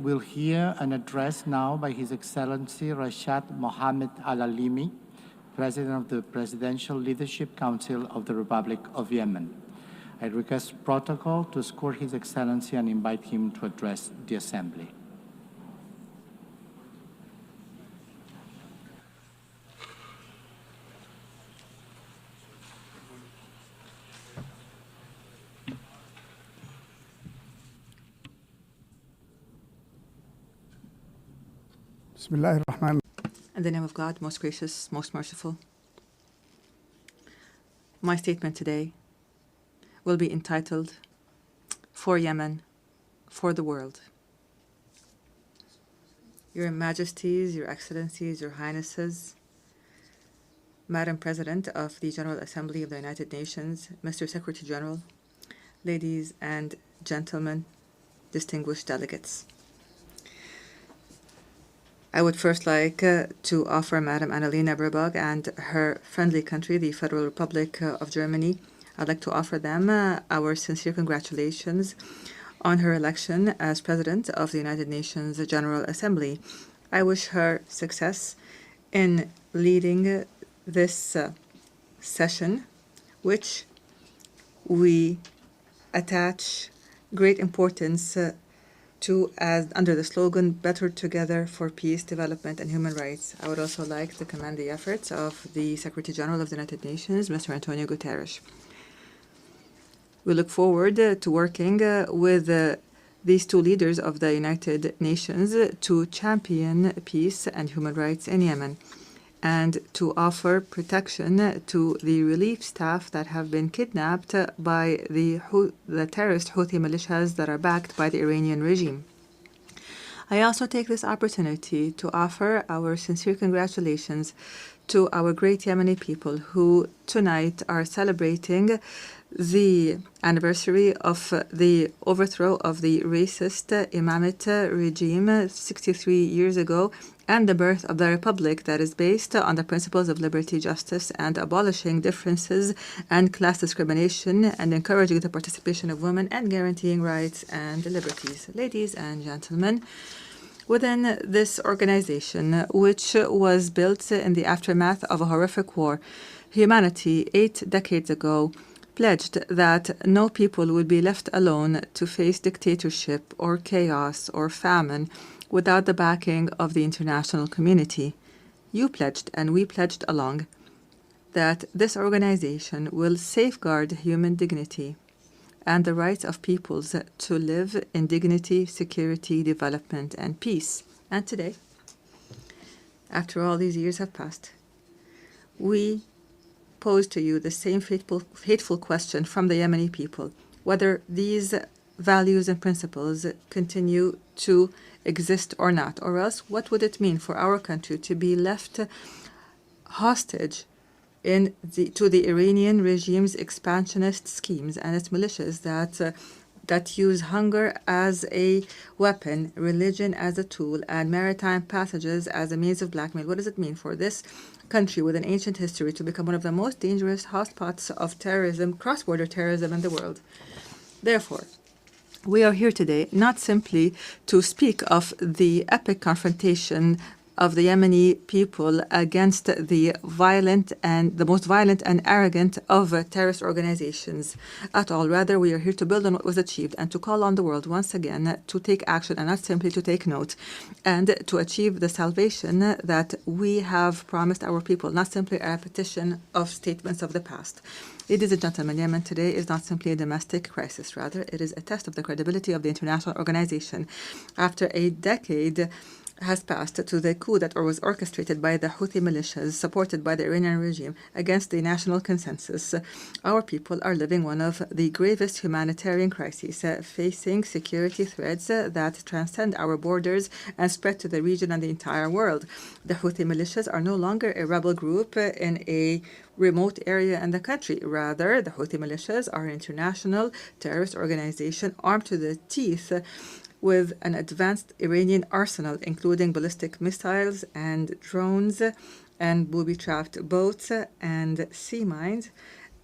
We'll hear an address now by His Excellency Rashad Mohammed Al-Alimi, President of the Presidential Leadership Council of the Republic of Yemen. I request protocol to escort His Excellency and invite him to address the Assembly. In the name of God, most gracious, most merciful. My statement today will be entitled, For Yemen, for the World. Your Majesties, Your Excellencies, Your Highnesses, Madam President of the General Assembly of the United Nations, Mr. Secretary General, ladies and gentlemen, distinguished delegates. I would first like to offer Madam Annalena Baerbock and her friendly country, the Federal Republic of Germany, I'd like to offer them our sincere congratulations on her election as President of the United Nations General Assembly. I wish her success in leading this session, which we attach great importance to as under the slogan, Better Together for Peace, Development and Human Rights. I would also like to commend the efforts of the Secretary General of the United Nations, Mr. Antonio Guterres. We look forward to working with these two leaders of the United Nations to champion peace and human rights in Yemen and to offer protection to the relief staff that have been kidnapped by the terrorist Houthi militias that are backed by the Iranian regime. I also take this opportunity to offer our sincere congratulations to our great Yemeni people who tonight are celebrating the anniversary of the overthrow of the racist Imamate regime 63 years ago and the birth of the republic that is based on the principles of liberty, justice, and abolishing differences and class discrimination and encouraging the participation of women and guaranteeing rights and liberties. Ladies and gentlemen, within this organization, which was built in the aftermath of a horrific war, humanity 8 decades ago pledged that no people would be left alone to face dictatorship or chaos or famine without the backing of the international community. You pledged, and we pledged along, that this organization will safeguard human dignity and the rights of peoples to live in dignity, security, development, and peace. And today, after all these years have passed, we pose to you the same fateful question from the Yemeni people, whether these values and principles continue to exist or not, or else what would it mean for our country to be left hostage to the Iranian regime's expansionist schemes and its militias that use hunger as a weapon, religion as a tool, and maritime passages as a means of blackmail? What does it mean for this country with an ancient history to become one of the most dangerous hotspots of terrorism, cross-border terrorism in the world? Therefore, we are here today not simply to speak of the epic confrontation of the Yemeni people against the most violent and arrogant of terrorist organizations at all. Rather, we are here to build on what was achieved and to call on the world once again to take action and not simply to take note, and to achieve the salvation that we have promised our people, not simply a repetition of statements of the past. Ladies and gentlemen, Yemen today is not simply a domestic crisis. Rather, it is a test of the credibility of the international organization. After a decade has passed to the coup that was orchestrated by the Houthi militias supported by the Iranian regime against the national consensus, our people are living one of the gravest humanitarian crises, facing security threats that transcend our borders and spread to the region and the entire world. The Houthi militias are no longer a rebel group in a remote area in the country. Rather, the Houthi militias are an international terrorist organization armed to the teeth with an advanced Iranian arsenal, including ballistic missiles and drones and booby-trapped boats and sea mines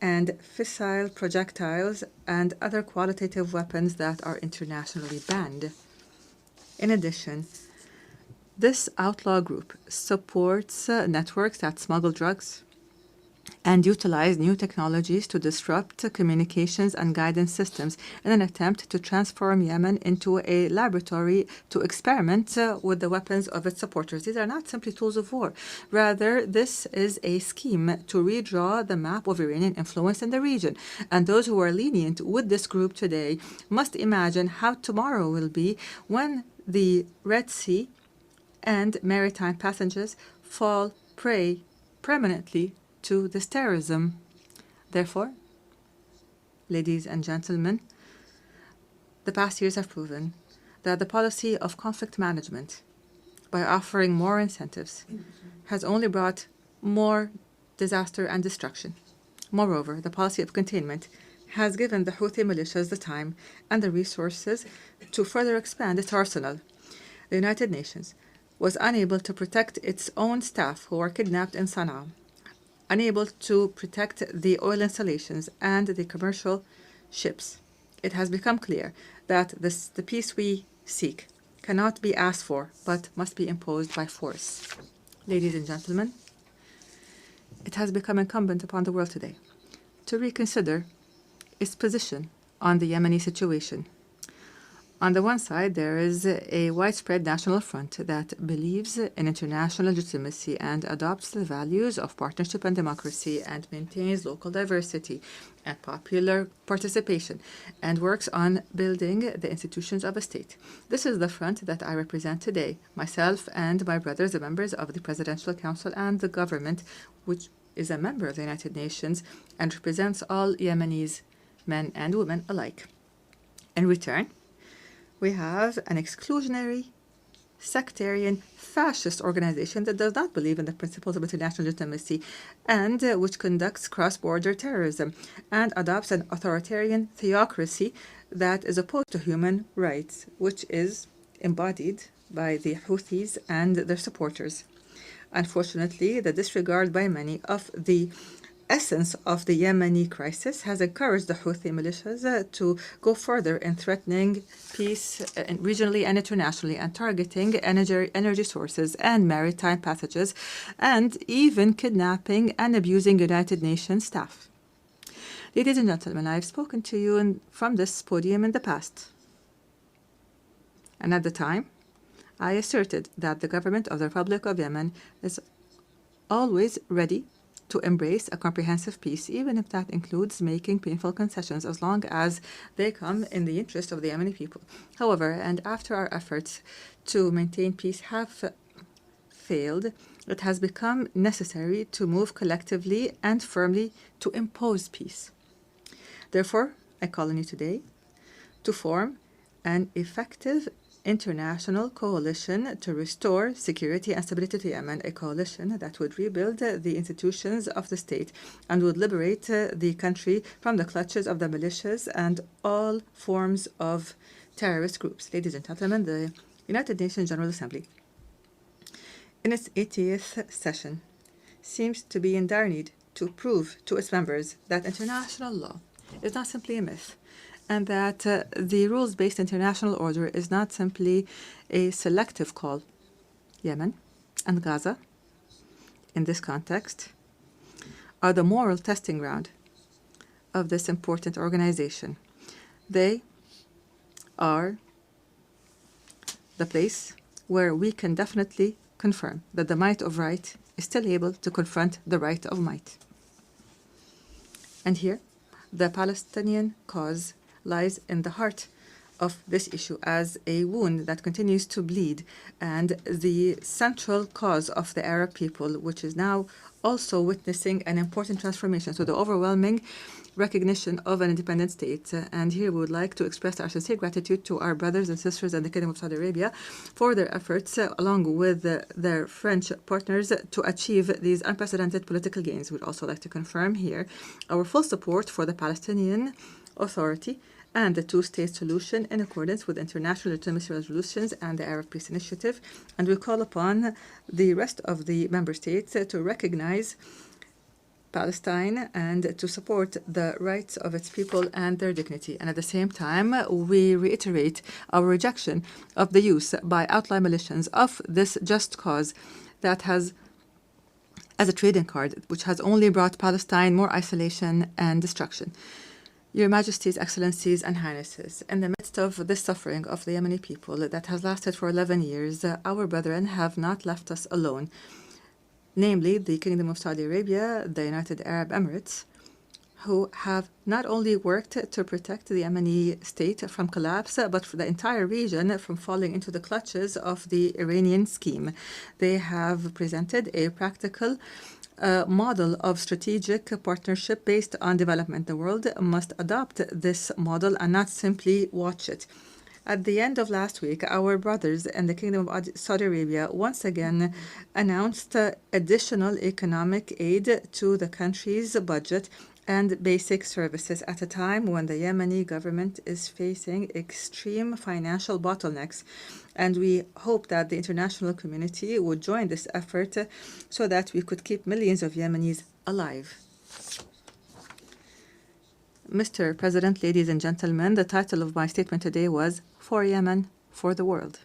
and fissile projectiles and other qualitative weapons that are internationally banned. In addition, this outlaw group supports networks that smuggle drugs and utilize new technologies to disrupt communications and guidance systems in an attempt to transform Yemen into a laboratory to experiment with the weapons of its supporters. These are not simply tools of war. Rather, this is a scheme to redraw the map of Iranian influence in the region. And those who are lenient with this group today must imagine how tomorrow will be when the Red Sea and maritime passengers fall prey permanently to this terrorism. Therefore, ladies and gentlemen, the past years have proven that the policy of conflict management, by offering more incentives, has only brought more disaster and destruction. Moreover, the policy of containment has given the Houthi militias the time and the resources to further expand its arsenal. The United Nations was unable to protect its own staff who were kidnapped in Sana'a, unable to protect the oil installations and the commercial ships. It has become clear that the peace we seek cannot be asked for, but must be imposed by force. Ladies and gentlemen, it has become incumbent upon the world today to reconsider its position on the Yemeni situation. On the one side, there is a widespread national front that believes in international legitimacy and adopts the values of partnership and democracy and maintains local diversity and popular participation and works on building the institutions of a state. This is the front that I represent today, myself and my brothers, the members of the Presidential Council and the government, which is a member of the United Nations and represents all Yemenis, men and women alike. In return, we have an exclusionary, sectarian, fascist organization that does not believe in the principles of international legitimacy and which conducts cross-border terrorism and adopts an authoritarian theocracy that is opposed to human rights, which is embodied by the Houthis and their supporters. Unfortunately, the disregard by many of the essence of the Yemeni crisis has encouraged the Houthi militias to go further in threatening peace regionally and internationally and targeting energy sources and maritime passages and even kidnapping and abusing United Nations staff. Ladies and gentlemen, I've spoken to you from this podium in the past. And at the time, I asserted that the government of the Republic of Yemen is always ready to embrace a comprehensive peace, even if that includes making painful concessions, as long as they come in the interest of the Yemeni people. However, and after our efforts to maintain peace have failed, it has become necessary to move collectively and firmly to impose peace. Therefore, I call on you today to form an effective international coalition to restore security and stability to Yemen, a coalition that would rebuild the institutions of the state and would liberate the country from the clutches of the militias and all forms of terrorist groups. Ladies and gentlemen, the United Nations General Assembly, in its 80th session, seems to be in dire need to prove to its members that international law is not simply a myth, and that the rules-based international order is not simply a selective call. Yemen and Gaza, in this context, are the moral testing ground of this important organization. They are the place where we can definitely confirm that the might of right is still able to confront the right of might. And here, the Palestinian cause lies in the heart of this issue as a wound that continues to bleed and the central cause of the Arab people, which is now also witnessing an important transformation. So the overwhelming recognition of an independent state. And here we would like to express our sincere gratitude to our brothers and sisters in the Kingdom of Saudi Arabia for their efforts, along with their French partners, to achieve these unprecedented political gains. We'd also like to confirm here our full support for the Palestinian Authority and the two-state solution in accordance with international legitimacy resolutions and the Arab Peace Initiative. And we call upon the rest of the member states to recognize Palestine and to support the rights of its people and their dignity. And at the same time, we reiterate our rejection of the use by outlaw militias of this just cause that has, as a trading card, which has only brought Palestine more isolation and destruction. Your Majesties, Excellencies, and Highnesses, in the midst of this suffering of the Yemeni people that has lasted for 11 years, our brethren have not left us alone. Namely, the Kingdom of Saudi Arabia, the United Arab Emirates, who have not only worked to protect the Yemeni state from collapse, but for the entire region from falling into the clutches of the Iranian scheme. They have presented a practical model of strategic partnership based on development. The world must adopt this model and not simply watch it. At the end of last week, our brothers in the Kingdom of Saudi Arabia once again announced additional economic aid to the country's budget and basic services at a time when the Yemeni government is facing extreme financial bottlenecks. And we hope that the international community would join this effort so that we could keep millions of Yemenis alive. Mr. President, ladies and gentlemen, the title of my statement today was For Yemen, for the World.